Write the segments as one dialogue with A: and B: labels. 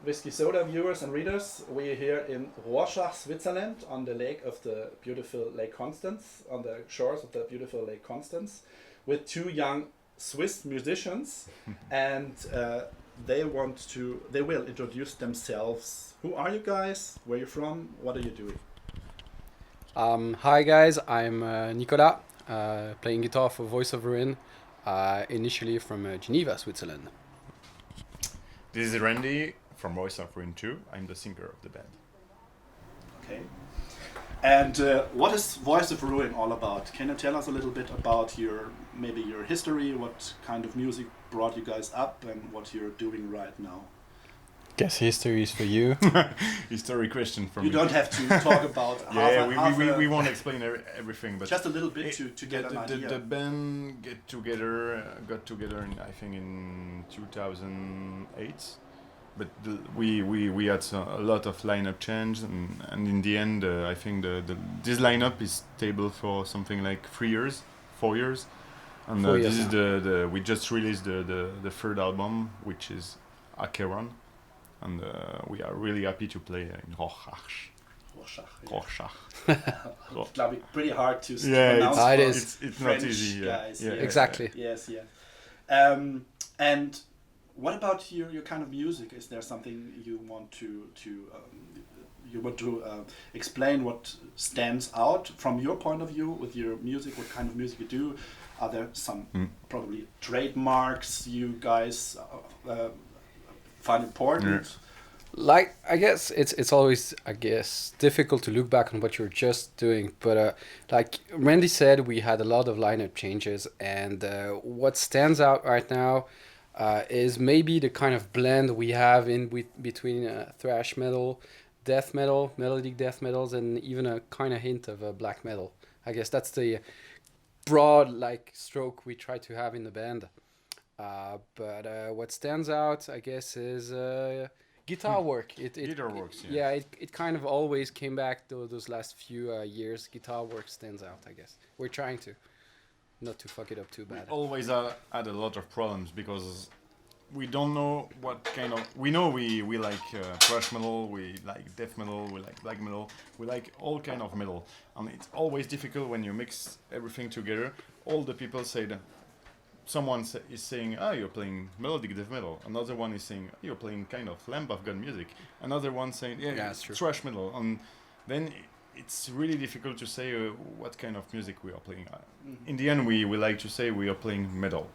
A: Whiskey Soda viewers and readers. We are here in Rorschach, Switzerland, on the lake of the beautiful Lake Constance, on the shores of the beautiful Lake Constance, with two young Swiss musicians, and they will introduce themselves. Who are you guys? Where are you from? What are you doing?
B: Hi guys, I'm Nicolas, playing guitar for Voice of Ruin, initially from Geneva, Switzerland.
C: This is Randy from Voice of Ruin 2. I'm the singer of the band.
A: Okay. And what is Voice of Ruin all about? Can you tell us a little bit about your history, what kind of music brought you guys up, and what you're doing right now?
B: Guess history is for you.
C: History question from
A: you. You don't have to talk about
C: we won't explain everything, but
A: just a little bit to get an idea.
C: The band got together in 2008, but we had a lot of lineup change, and in the end I think this lineup is stable for something like 4 years, and this is we just released the third album, which is Acheron. And we are really happy to play in Rorschach.
A: Rorschach. It's pretty hard to pronounce.
B: It is.
C: It's
A: French
C: not easy.
A: Guys.
B: Yeah. Exactly.
A: Yes. And what about your kind of music? Is there something you want to explain? What stands out from your point of view with your music? What kind of music you do? Are there some probably trademarks you guys find important?
B: Like, I guess it's always difficult to look back on what you're just doing, but like Randy said, we had a lot of lineup changes, and what stands out right now is maybe the kind of blend we have between thrash metal, death metal, melodic death metals, and even a kind of hint of black metal. I guess that's the broad stroke we try to have in the band. But what stands out, I guess, is guitar work.
C: Guitar works, yeah.
B: Yeah, it kind of always came back those last few years. Guitar work stands out, I guess. We're trying to not to fuck it up too bad.
C: We always had a lot of problems because we don't know what kind of... We know we like thrash metal, we like death metal, we like black metal, we like all kind of metal. And it's always difficult when you mix everything together. All the people say that someone is saying, you're playing melodic death metal. Another one is saying, you're playing kind of Lamb of God music. Another one saying, it's thrash metal. And then it's really difficult to say what kind of music we are playing. In the end, we like to say we are playing metal.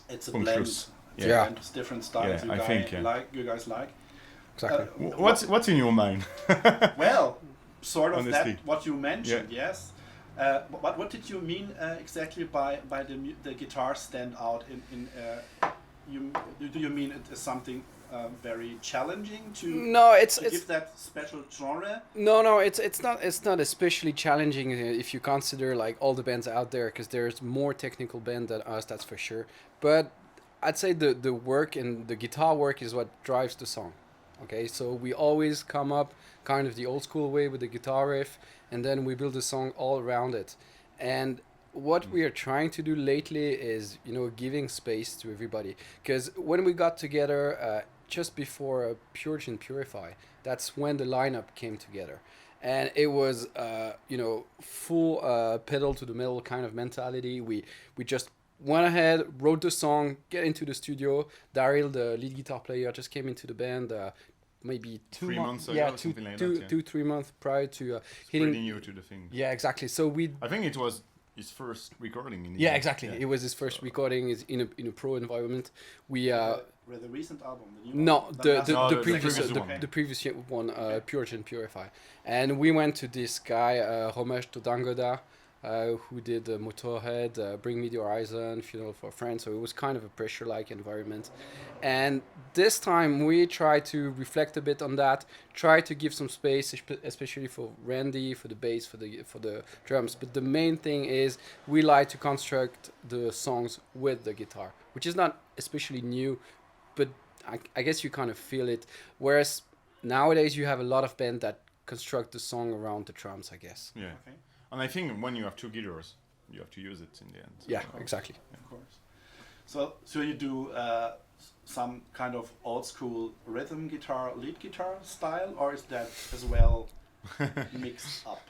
A: It's a blend.
C: It's
A: It's different styles you guys like.
B: Exactly.
C: What's in your mind?
A: Well, sort of
C: Honestly.
A: that what you mentioned, yes. What did you mean exactly by the guitar stand out? Do you mean it is something very challenging to give that special genre?
B: No, it's not especially challenging if you consider all the bands out there, because there's more technical band than us, that's for sure. But I'd say the work and the guitar work is what drives the song. Okay, so we always come up kind of the old school way with the guitar riff, and then we build a song all around it. And what we are trying to do lately is, giving space to everybody. Because when we got together just before Purge and Purify, that's when the lineup came together. And it was, full pedal to the metal kind of mentality. We just went ahead, wrote the song, get into the studio. Daryl, the lead guitar player, just came into the band maybe
C: 3 months ago, something like that.
B: 3 months prior to
C: hitting you to the thing.
B: Yeah, exactly. So
C: I think it was his first recording.
B: Exactly. Yeah. It was his first recording in a pro environment. We
A: the recent album.
B: The previous one, Purge and Purify, and we went to this guy Romesh Todangoda, who did Motorhead, Bring Me the Horizon, Funeral for a Friend. So it was kind of a pressure-like environment. And this time we try to reflect a bit on that, try to give some space, especially for Randy, for the bass, for the drums. But the main thing is we like to construct the songs with the guitar, which is not especially new, but I guess you kind of feel it. Whereas nowadays you have a lot of bands that construct the song around the drums, I guess.
C: Yeah. Okay. And I think when you have two guitars, you have to use it in the end.
B: Yeah, exactly.
A: Of course. So you do some kind of old school rhythm guitar, lead guitar style, or is that as well mixed up?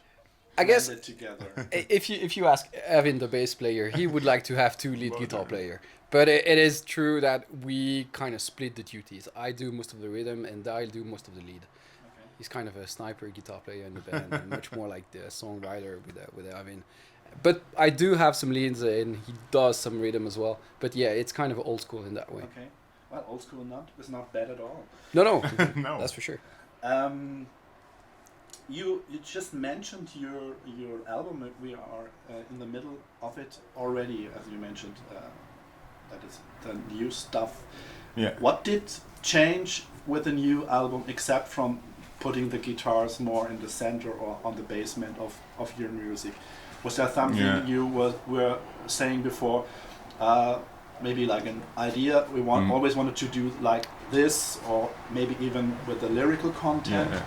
B: I guess
A: blended together.
B: if you ask Evan, the bass player, he would like to have two lead guitar player. But it is true that we kind of split the duties. I do most of the rhythm, and I'll do most of the lead.
A: Okay.
B: He's kind of a sniper guitar player in the band, and much more like the songwriter with Evan. But I do have some leads, and he does some rhythm as well. But yeah, it's kind of old school in that way.
A: Okay. Well, old school is not bad at all.
B: No,
C: No.
B: that's for sure.
A: You just mentioned your album. We are in the middle of it already, as you mentioned. That is the new stuff.
C: Yeah.
A: What did change with the new album, except from putting the guitars more in the center or on the basement of your music? Was there something you were saying before? Maybe like an idea we always wanted to do like this, or maybe even with the lyrical content.
C: Yeah.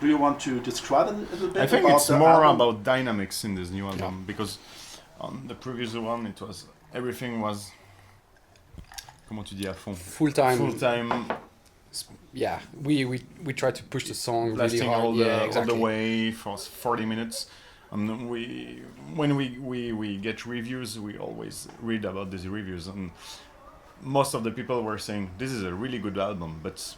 A: Do you want to describe a little bit?
C: I think
A: about
C: it's
A: the
C: more
A: album?
C: about dynamics in this new album, because on the previous one it was everything was, comment tu dis, à fond,
B: Full time. Yeah, we try to push the song really
C: blasting
B: hard.
C: all
B: Exactly.
C: the way for 40 minutes. And when we get reviews, we always read about these reviews, and most of the people were saying this is a really good album, but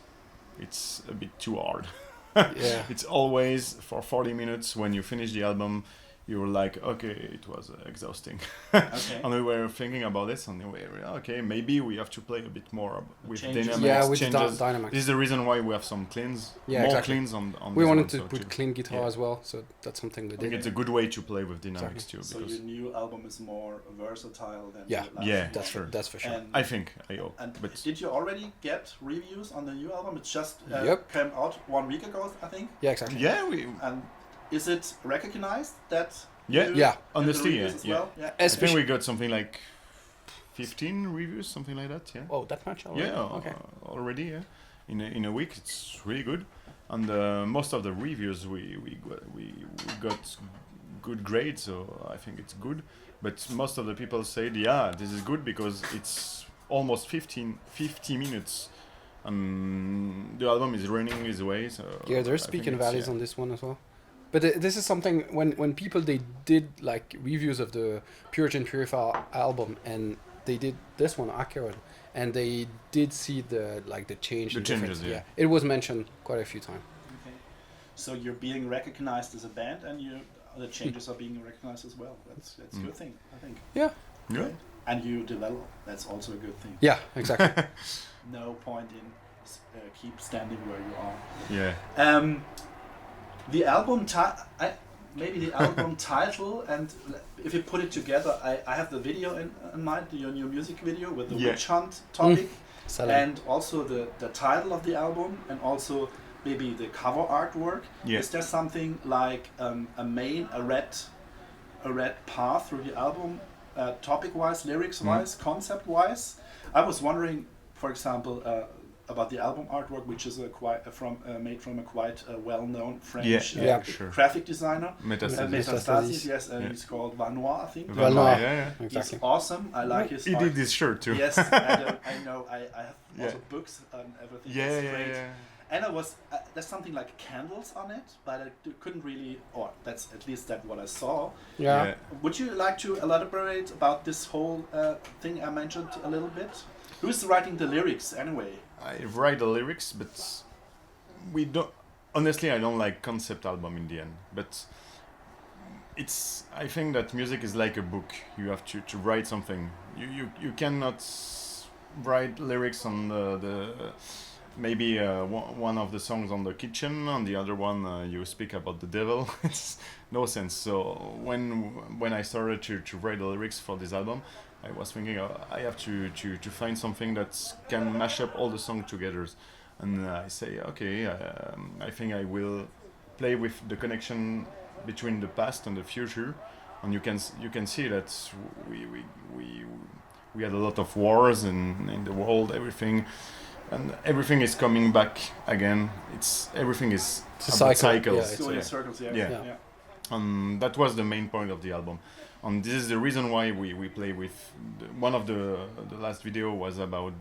C: it's a bit too hard.
B: Yeah.
C: It's always for 40 minutes. When you finish the album, you were like, okay, it was exhausting.
A: Okay.
C: And we were thinking about this, and we were okay, maybe we have to play a bit more with
A: Changes.
C: dynamics.
B: Yeah, with
C: changes.
B: dynamics.
C: This is the reason why we have some cleans,
B: Yeah,
C: more
B: exactly.
C: cleans on
B: We
C: this
B: wanted
C: one,
B: to
C: so
B: put clean guitar
C: yeah.
B: as well, so that's something we
C: I think
B: did.
C: it's a good way to play with dynamics
B: Exactly.
C: too.
A: So
C: Because
A: your new album is more versatile than
B: Yeah.
A: the last
C: Yeah,
A: one.
B: That's
C: sure.
B: that's for sure.
A: And,
C: I hope.
A: and
C: But
A: did you already get reviews on the new album? It just
B: Yep.
A: came out 1 week ago, I think.
B: Yeah, exactly.
C: yeah, we
A: And is it recognized that?
C: Yeah.
A: you
B: Yeah.
A: get the
C: Honestly,
A: reviews
C: yeah,
A: as
C: yeah.
A: well? Yeah.
C: I think
B: Especially.
C: we got something like 15 reviews, something like that. Yeah.
B: Oh, that much already?
C: Yeah,
B: Okay.
C: already. Yeah, in a week, it's really good, and most of the reviews we got good grades, so I think it's good. But most of the people said, yeah, this is good because it's almost 50 minutes, and the album is running its way. So
B: Yeah,
C: I
B: there's
C: think
B: peak and
C: it's-
B: valleys
C: yeah.
B: on this one as well. But this is something when people they did like reviews of the Puritan Purify album, and they did this one Acheron, and they did see the change.
C: The
B: and difference.
C: changes, yeah.
B: It was mentioned quite a few times.
A: Okay. So you're being recognized as a band, and the changes are being recognized as well. That's a good thing, I think.
B: Yeah.
C: Yeah.
A: Right? And you develop. That's also a good thing.
B: Yeah, exactly.
A: No point in keep standing where you are.
C: Yeah.
A: The album maybe the album title, and if you put it together, I have the video in mind, your new music video with the
C: Yeah.
A: witch hunt topic,
B: Salam.
A: and also the title of the album, and also maybe the cover artwork.
C: Yeah.
A: Is there something like a red path through the album, topic-wise, lyrics-wise, concept-wise? I was wondering, for example, about the album artwork, which is made from a quite well-known French
C: Sure.
A: graphic designer.
C: Metastasis.
A: Metastasis, yes,
C: Yeah.
A: he's called Vanois, I think.
B: Vanois.
C: Yeah.
B: Exactly.
A: He's awesome. I like his
C: He
A: art.
C: did this shirt too.
A: Yes, I know. I have
C: Yeah.
A: also books and everything.
C: Yeah,
A: It's
C: yeah,
A: great.
C: yeah.
A: And there's something like candles on it, but I couldn't really, or that's at least that what I saw.
B: Yeah.
A: Would you like to elaborate about this whole thing I mentioned a little bit? Who's writing the lyrics anyway?
C: I write the lyrics, but we don't. Honestly, I don't like concept album in the end. But it's. I think that music is like a book. You have to write something. You cannot write lyrics on the maybe one of the songs on the kitchen, on the other one you speak about the devil. It's no sense. So when I started to write the lyrics for this album, I was thinking I have to find something that can mash up all the songs together, and I say okay, I think I will play with the connection between the past and the future, and you can see that we had a lot of wars in the world, everything, and everything is coming back again. Everything is
B: It's a
C: about
B: cycle,
C: cycles.
B: yeah,
A: Going in circles, yeah.
C: Yeah.
A: yeah.
C: And that was the main point of the album. And this is the reason why we play with one of the last video was about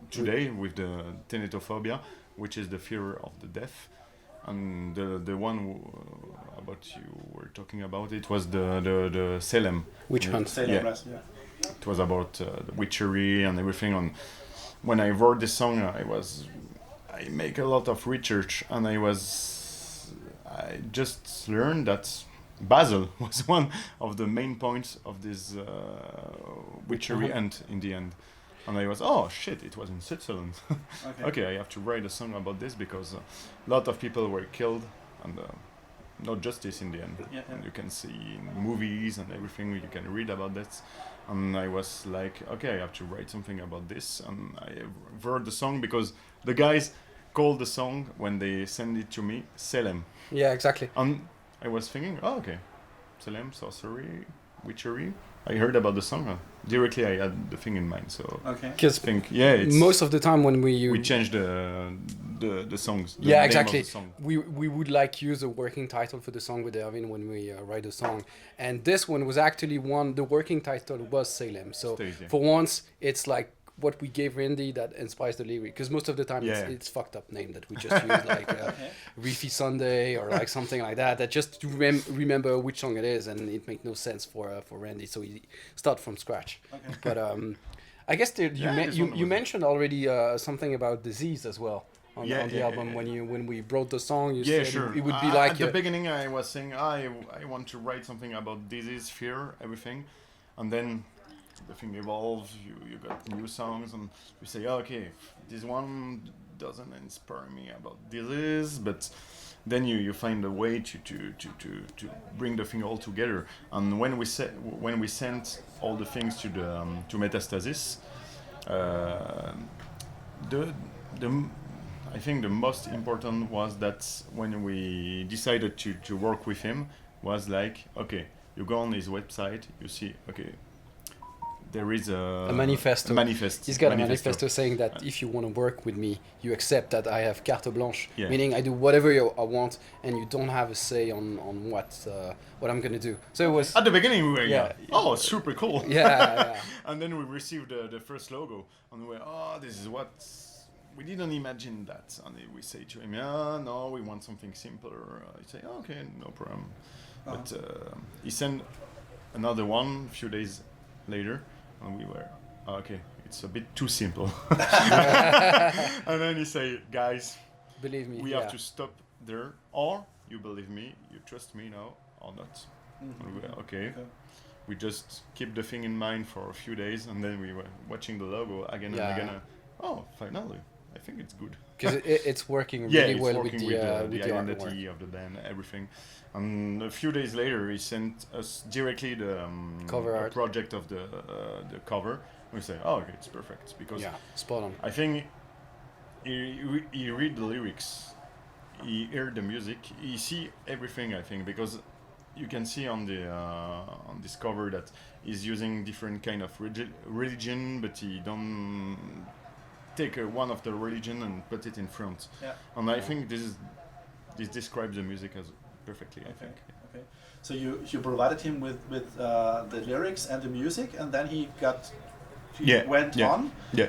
C: today with the thanatophobia, which is the fear of the death. And the one about you were talking about, it was the Salem.
B: Witch hunt.
A: Salem,
C: Yeah.
A: right, yeah.
C: It was about the witchery and everything. And when I wrote this song, I make a lot of research, and I just learned that Basel was one of the main points of this witchery hunt in the end. And I was, oh shit, it was in Switzerland. Okay, I have to write a song about this because a lot of people were killed and no justice in the end.
A: Yeah, yeah.
C: And you can see in movies and everything, you can read about that. And I was like, okay, I have to write something about this. And I wrote the song because the guys called the song when they send it to me, Salem.
B: Yeah, exactly.
C: And I was thinking, oh, okay, Salem, sorcery, witchery. I heard about the song. Directly, I had the thing in mind. So
A: Okay.
C: I
B: Because
C: think, yeah, it's
B: most of the time when we
C: changed the songs. The
B: yeah,
C: name
B: exactly.
C: Of the song.
B: We would like use a working title for the song with Erwin when we write a song, and this one was actually one. The working title was Salem. So
C: Stays, yeah.
B: for once, it's like what we gave Randy that inspires the lyric. Because most of the time
C: Yeah.
B: it's fucked up name that we just use like Reefy Sunday or like something like that. That just to remember which song it is, and it makes no sense for Randy. So he start from scratch.
A: Okay.
B: But I guess
C: this one
B: you
C: was-
B: mentioned already something about disease as well. On the album, when we wrote the song, you
C: Yeah,
B: said
C: sure.
B: it would be like
C: at the beginning, I was saying I want to write something about disease, fear, everything, and then the thing evolves. You got new songs, and you say, okay, this one doesn't inspire me about disease, but then you find a way to bring the thing all together. And when we sent all the things to the to Metastasis, I think the most important was that when we decided to work with him was like, okay, you go on his website, you see, okay, there is a
B: manifesto. He's got a manifesto saying that if you want to work with me, you accept that I have carte blanche,
C: Yeah.
B: meaning I do whatever I want, and you don't have a say on what I'm gonna do. So it was
C: At the beginning, we were,
B: Yeah.
C: oh, super cool.
B: yeah.
C: And then we received the first logo, and we were, oh, this is what we didn't imagine that. And we say to him, yeah, no, we want something simpler. He say, okay, no problem. But he sent another one a few days later, and we were, okay, it's a bit too simple. And then he say, guys,
B: Believe me,
C: we
B: yeah.
C: have to stop there, or you believe me, you trust me now, or not. And we were, okay. We just keep the thing in mind for a few days, and then we were watching the logo again
B: Yeah.
C: and again. Oh, finally, I think it's good.
B: Because it's working
C: Yeah,
B: really
C: it's
B: well
C: working
B: with
C: the
B: the
C: identity
B: artwork.
C: of the band, everything. And a few days later, he sent us directly the
B: Cover art.
C: project of the cover. We say, oh, okay, it's perfect, because
B: Yeah, spot on.
C: I think he read the lyrics, he heard the music, he see everything. I think because you can see on the on this cover that he's using different kind of religion, but he don't take one of the religion and put it in front.
A: Yeah.
C: And I think this describes the music as perfectly. I think.
A: Okay. So you provided him with the lyrics and the music, and then he went on.
C: Yeah.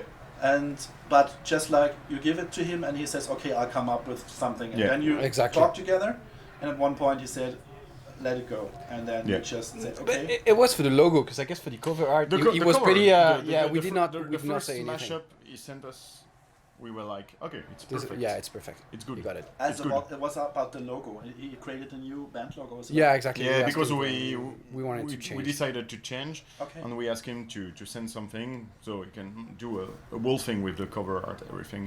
A: But just like you give it to him, and he says, "Okay, I'll come up with something," and
C: Yeah.
A: then you
B: Exactly.
A: talk together. And at one point, he said, "Let it go," and then you just said,
B: But
A: "Okay."
B: it was for the logo, because I guess for the cover art,
C: The
B: it was
C: cover,
B: pretty. We did not
C: The first
B: say anything.
C: mashup he sent us, we were like, okay, it's
B: This-
C: perfect.
B: yeah, it's perfect.
C: It's good.
B: You got it.
A: As
C: It's good.
A: it was about the logo. He created a new band logo. As well.
B: Yeah, exactly.
C: Yeah,
B: We asked
C: because
B: him,
C: we
B: wanted to change.
C: We decided to change,
A: Okay.
C: and we asked him to send something so he can do a whole thing with the cover art, everything.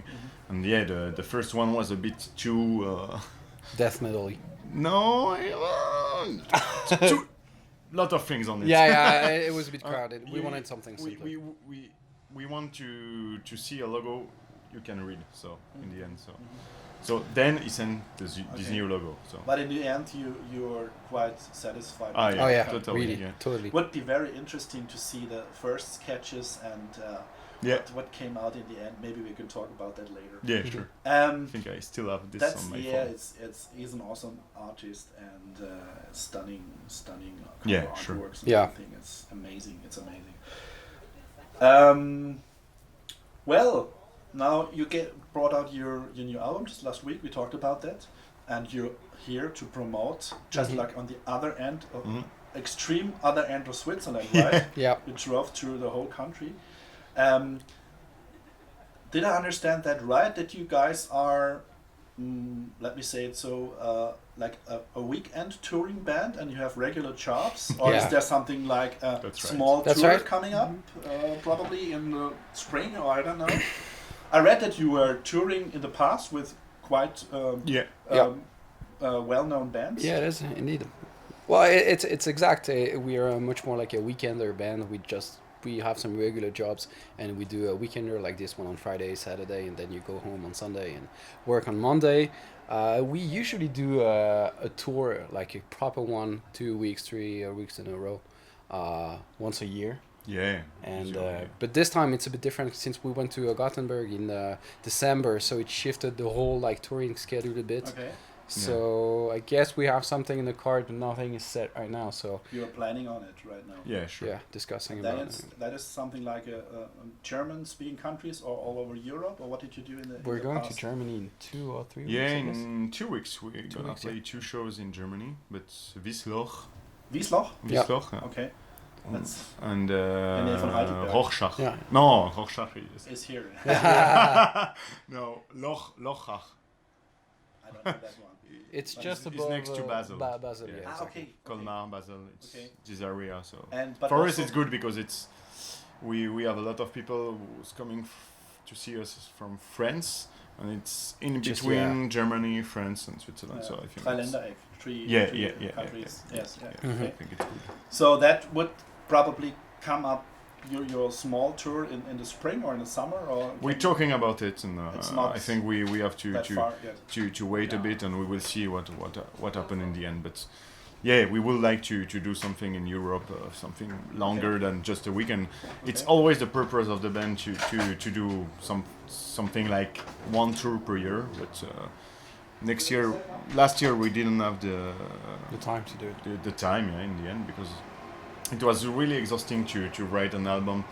C: And yeah, the first one was a bit too.
B: Death metal.
C: No, too lot of things on it.
B: Yeah, it was a bit crowded. We
C: You-
B: wanted something simpler.
C: we want to see a logo you can read. So in the end, so then he sent this
A: Okay.
C: new logo. So
A: But in the end, you are quite satisfied.
C: Ah,
A: with
C: yeah.
B: Oh
A: it.
B: yeah,
C: totally,
B: really,
C: yeah.
B: totally.
A: Would be very interesting to see the first sketches and
C: Yeah.
A: What came out in the end? Maybe we can talk about that later.
C: Yeah, sure. I think I still have this on my phone.
A: He's an awesome artist and stunning
C: Yeah,
A: cover
C: sure.
A: artworks and
B: Yeah.
A: everything. It's amazing. Well, now you brought out your new album just last week. We talked about that, and you're here to promote just like on the other end of extreme other end of Switzerland, right?
B: Yeah.
A: You drove through the whole country. Did I understand that right? That you guys are, let me say it so, like a weekend touring band, and you have regular jobs, or is there something like a
C: That's right.
A: small
B: That's
A: tour
B: right.
A: coming up, probably in the spring, or I don't know. I read that you were touring in the past with quite well-known bands.
B: Yeah, it is indeed. Well, it's exact. We are much more like a weekender band. We have some regular jobs, and we do a weekender like this one on Friday, Saturday, and then you go home on Sunday and work on Monday. We usually do a tour, like a proper one, 2 weeks, 3 weeks in a row, once a year.
C: Yeah.
B: And but this time it's a bit different since we went to Gothenburg in December, so it shifted the whole like touring schedule a bit.
A: Okay.
B: So I guess we have something in the card, but nothing is set right now. So
A: You're planning on it right now.
C: Yeah, sure.
B: yeah, discussing about it.
A: That is something like a German-speaking countries or all over Europe, or what did you do in the?
B: We're
A: in the
B: going
A: past?
B: to Germany in 2 or 3 weeks.
C: Yeah,
B: I guess.
C: in 2 weeks we're gonna
B: weeks,
C: play
B: yeah.
C: 2 shows in Germany, but Wiesloch.
A: Wiesloch.
B: Yeah.
C: Wiesloch, yeah.
A: Okay. That's
C: And
A: Nähe von Heidelberg.
C: Rorschach.
B: Yeah.
C: No, Rorschach
A: is here.
C: no, Lochach.
A: I don't know that one.
B: It's
A: But
B: just
C: it's
B: above
C: next to Basel.
B: Basel,
C: Yeah.
B: yeah.
A: Ah,
B: exactly.
A: okay.
C: Colmar, Basel, it's
A: Okay.
C: this area. So
A: But
C: for us
A: also-
C: it's good because it's we have a lot of people who's coming to see us from France, and it's in
B: Just,
C: between Germany, France, and Switzerland. So I think it's-
A: Dreiländereck, three countries. Yes.
C: yeah.
A: Yeah.
B: Mhm.
C: I think it's good.
A: So that would probably come up your small tour in the spring or in the summer, or
C: We're talking about it, and
A: It's not
C: I think we have
A: that far yet.
C: to wait a bit, and we will see what happened in the end. But yeah, we would like to do something in Europe, something longer than just a weekend. It's
A: Okay.
C: always the purpose of the band to do something like 1 tour per year. But last year we didn't have
B: The time to do it.
C: the time in the end, because it was really exhausting to write an album.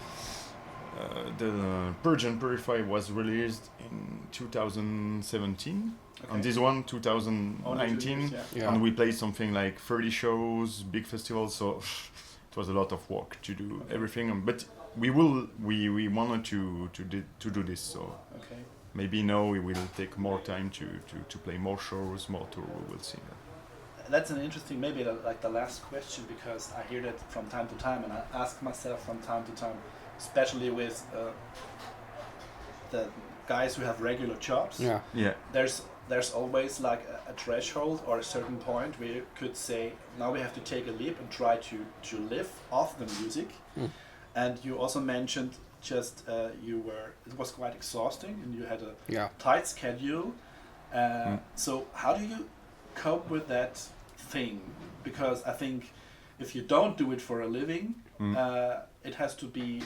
C: The Purge and Purify was released in 2017,
A: Okay.
C: and this one
A: Only 2
C: 2019,
A: years, yeah.
B: Yeah.
C: and we played something like 30 shows, big festivals. So it was a lot of work to do everything. But we wanted to do this. So
A: Okay.
C: maybe now we will take more time to play more shows, more tour. We will see.
A: That's an interesting, maybe like the last question, because I hear that from time to time, and I ask myself from time to time, especially with the guys who have regular jobs.
B: Yeah.
C: Yeah.
A: There's always like a threshold or a certain point where you could say, now we have to take a leap and try to live off the music.
B: Mm.
A: And you also mentioned just it was quite exhausting, and you had a
B: Yeah.
A: tight schedule. So how do you cope with that thing? Because I think if you don't do it for a living, it has to be,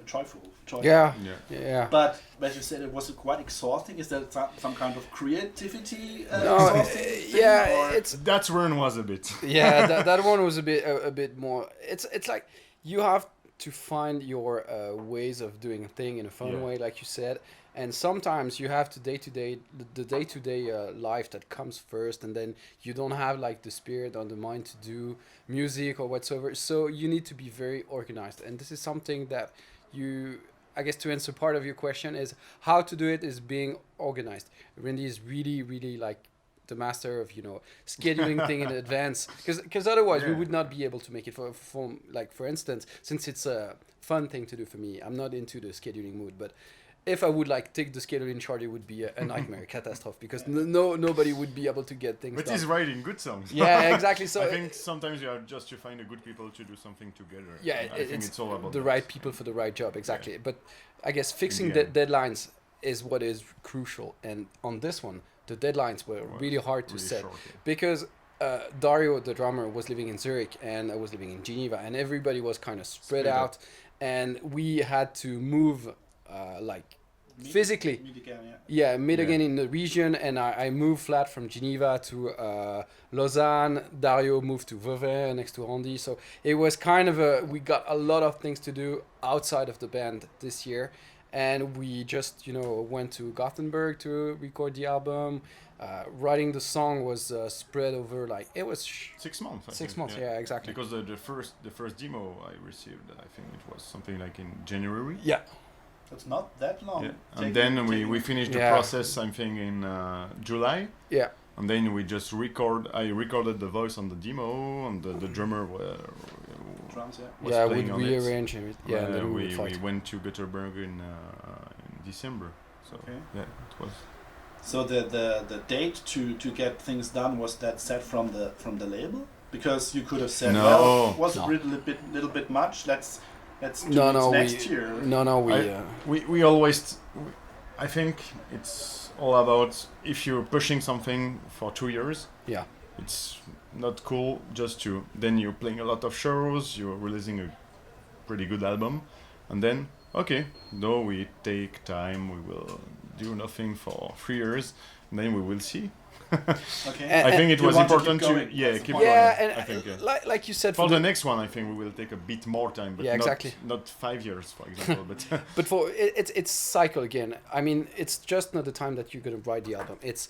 A: joyful.
B: Yeah.
C: Yeah.
B: Yeah.
A: But as you said, it was quite exhausting. Is that some kind of creativity?
B: No,
A: exhausting thing,
B: yeah,
A: or-
B: it's
C: That run was a bit.
B: yeah. That one was a bit more. It's like you have to find your ways of doing a thing in a fun
C: Yeah.
B: way, like you said. And sometimes you have to the day-to-day life that comes first, and then you don't have like the spirit or the mind to do music or whatsoever. So you need to be very organized, and this is something that I guess to answer part of your question is how to do it is being organized. Randy is really, really like the master of scheduling thing in advance, because otherwise we would not be able to make it for instance, since it's a fun thing to do for me. I'm not into the scheduling mood, but if I would take the scheduling chart, it would be a nightmare, catastrophe, because nobody would be able to get things
C: But
B: done.
C: he's writing good songs.
B: Yeah, exactly. So
C: I think sometimes you have just to find a good people to do something together.
B: yeah,
C: And I think it's all about
B: the
C: that.
B: right people for the right job, exactly. But I guess fixing
C: the end.
B: deadlines is what is crucial, and on this one the deadlines were
C: Was
B: really hard to
C: really
B: set,
C: short, yeah.
B: because Dario, the drummer, was living in Zurich, and I was living in Geneva, and everybody was kind of spread out, and we had to move, physically.
A: Meet again,
B: Meet again in the region, and I moved flat from Geneva to Lausanne. Dario moved to Vauvert next to Randy, so it was kind of we got a lot of things to do outside of the band this year, and we just went to Gothenburg to record the album. Writing the song was spread over it was
C: 6 months.
B: 6 months, yeah, exactly.
C: Because the first demo I received, I think it was something like in January.
B: Yeah.
A: It's not that long.
C: Yeah. And then we finished the process, I think, in July.
B: Yeah.
C: And then we just I recorded the voice on the demo, and the drummer
A: drums,
C: was
B: we
C: playing on it.
B: rearranged it. Yeah, and then
C: we went to Göteborg in December. So yeah, it was.
A: So the date to get things done, was that set from the label? Because you could have said, was it little bit much? Let's do it next year.
C: We always. I think it's all about if you're pushing something for 2 years.
B: Yeah.
C: It's not cool just to. Then you're playing a lot of shows. You're releasing a pretty good album, and then we take time. We will do nothing for 3 years, and then we will see.
A: Okay.
C: I think it was important to keep going.
B: And
C: I think,
B: like you said,
C: for the next one, I think we will take a bit more time, but
B: exactly.
C: not 5 years, for example. But
B: but for it's cycle again. I mean, it's just not the time that you're gonna write the album. It's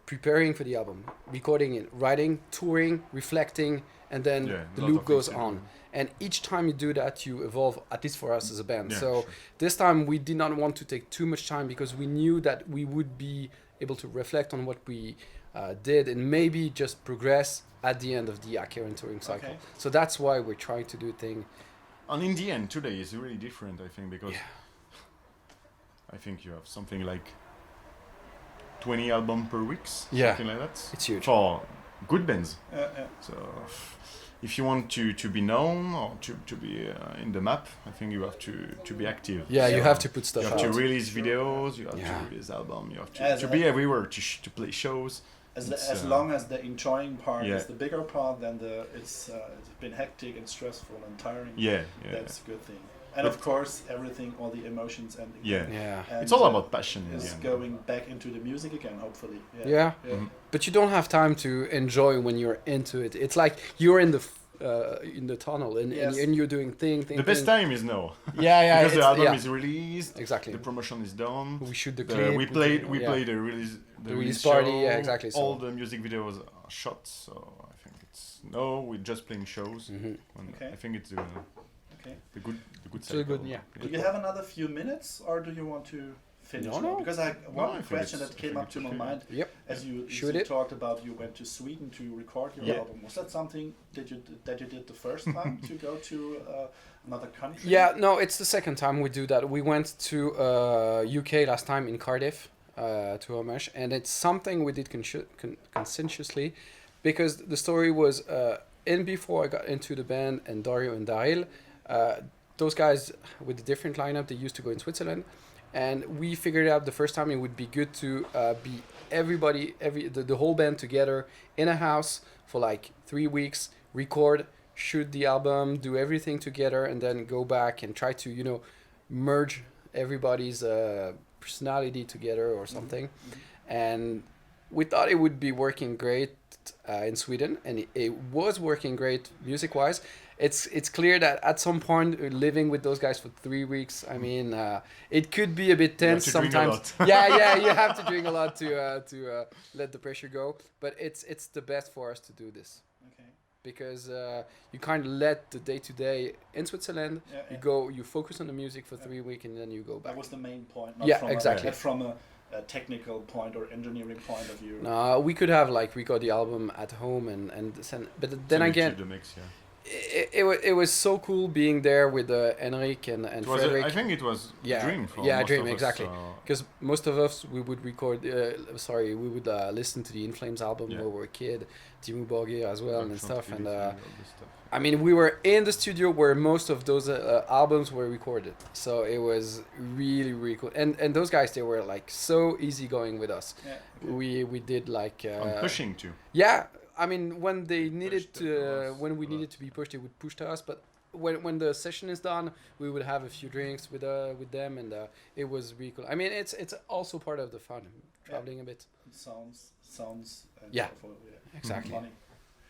B: preparing for the album, recording it, writing, touring, reflecting, and then the loop goes on. And each time you do that, you evolve, at least for us as a band.
C: Yeah,
B: so this time we did not want to take too much time, because we knew that we would be able to reflect on what we did and maybe just progress at the end of the Acheron touring cycle.
A: Okay.
B: So that's why we're trying to do a thing.
C: And in the end, today is really different, I think, because I think you have something like 20 albums per week, something like that.
B: It's huge.
C: For good bands.
A: Yeah.
C: So if you want to be known or to be in the map, I think you have to be active.
B: Yeah, you have to put stuff
C: out.
B: out.
C: You have to release videos, you have to release album, you have to be everywhere to play shows.
A: As long as the enjoying part is the bigger part, then it's been hectic and stressful and tiring. That's a good thing. And of course, everything, all the emotions and
C: it's all about passion.
A: Is going back into the music again, hopefully.
B: Mm-hmm. But you don't have time to enjoy when you're into it. It's like you're in the tunnel and you're doing thing.
C: The best time is now.
B: Because
C: the album is released.
B: Exactly.
C: The promotion is done.
B: We shoot the clip.
C: We played the release. The
B: release party.
C: Show.
B: Yeah, exactly. So.
C: All the music videos are shot. So I think we're just playing shows.
B: Mm-hmm.
C: I think it's the good
B: cycle.
C: So good,
A: Do you have another few minutes, or do you want to finish?
B: No.
A: Because one question that came up to my mind as you talked about, you went to Sweden to record your album. Was that something that you did the first time to go to another country?
B: Yeah, no, it's the second time we do that. We went to UK last time in Cardiff to Homesh, and it's something we did conscientiously, because the story was before I got into the band, and Dario and Daryl, those guys with a different lineup, they used to go in Switzerland, and we figured out the first time it would be good to be the whole band together in a house for like 3 weeks, record, shoot the album, do everything together, and then go back and try to merge everybody's personality together or something. And we thought it would be working great in Sweden, and it was working great music wise. It's clear that at some point living with those guys for 3 weeks, I mean, it could be a bit tense sometimes. You have to drink a lot to let the pressure go. But it's the best for us to do this.
A: Okay.
B: Because you kind of let the day to day in Switzerland. You focus on the music for 3 weeks, and then you go back.
A: That was the main point. Not
B: exactly.
A: From a technical point or engineering point of view.
B: No, we could have record the album at home and send, but then again.
C: The mix,
B: It was so cool being there with Henrik and Frederick.
C: I think it was a dream for most
B: dream,
C: of us,
B: exactly. Because most of us, we would record, we would listen to the In Flames album when we were a kid, Dimmu Borgir as well and stuff. And I mean, we were in the studio where most of those albums were recorded. So it was really, really cool. And those guys, they were so easygoing with us.
C: Yeah.
B: We did
C: pushing too.
B: Yeah. I mean, when they needed
C: Pushed it to
B: to,
C: us
B: when we
C: a
B: needed
C: lot.
B: to be pushed, they would push to us. But when the session is done, we would have a few drinks with them, and it was really cool. I mean, it's also part of the fun, traveling a bit.
A: Sounds
B: Yeah.
A: wonderful,
B: Exactly.
A: funny.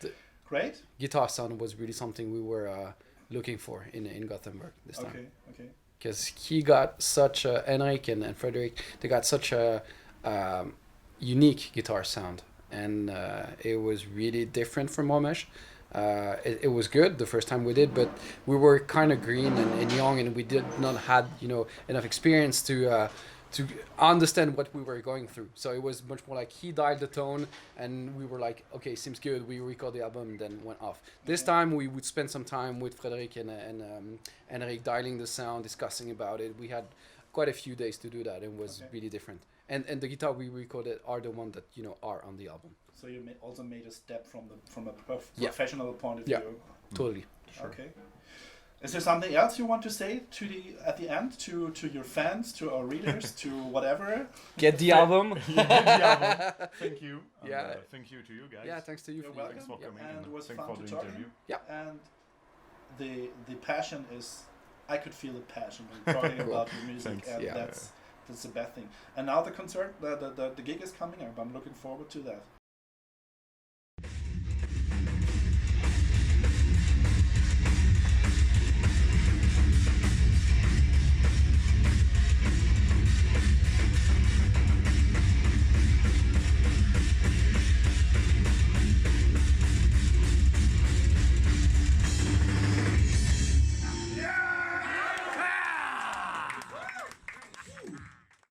B: The-
A: Great.
B: Guitar sound was really something we were looking for in Gothenburg this time.
A: Okay.
B: Because he got such a Henrik and Frederick, they got such a unique guitar sound, and it was really different from Momesh. It was good the first time we did, but we were kind of green and young, and we did not had enough experience to understand what we were going through. So it was much more like he dialed the tone, and we were like, okay, seems good. We record the album, and then went off. This time we would spend some time with Frederick and Henrik dialing the sound, discussing about it. We had quite a few days to do that, and it was really different. And the guitar we recorded are the one that are on the album.
A: So you also made a step from a professional point of
B: Yeah.
A: view.
B: Totally.
C: Sure.
A: Okay. Is there something else you want to say at the end to your fans, to our readers, to whatever?
B: Get the album.
C: Thank you. And,
B: Yeah.
C: thank you to you guys.
B: Yeah, thanks to you.
A: You're
B: for
A: welcome.
C: Thanks for coming.
A: And it was
C: thanks
A: fun
C: for
A: to
C: the
A: talk.
C: interview.
B: Yeah.
A: And the passion is, I could feel the passion when talking about the music,
C: Thanks.
A: and
B: Yeah.
A: that's the best thing. And now the concert, the gig is coming up. I'm looking forward to that.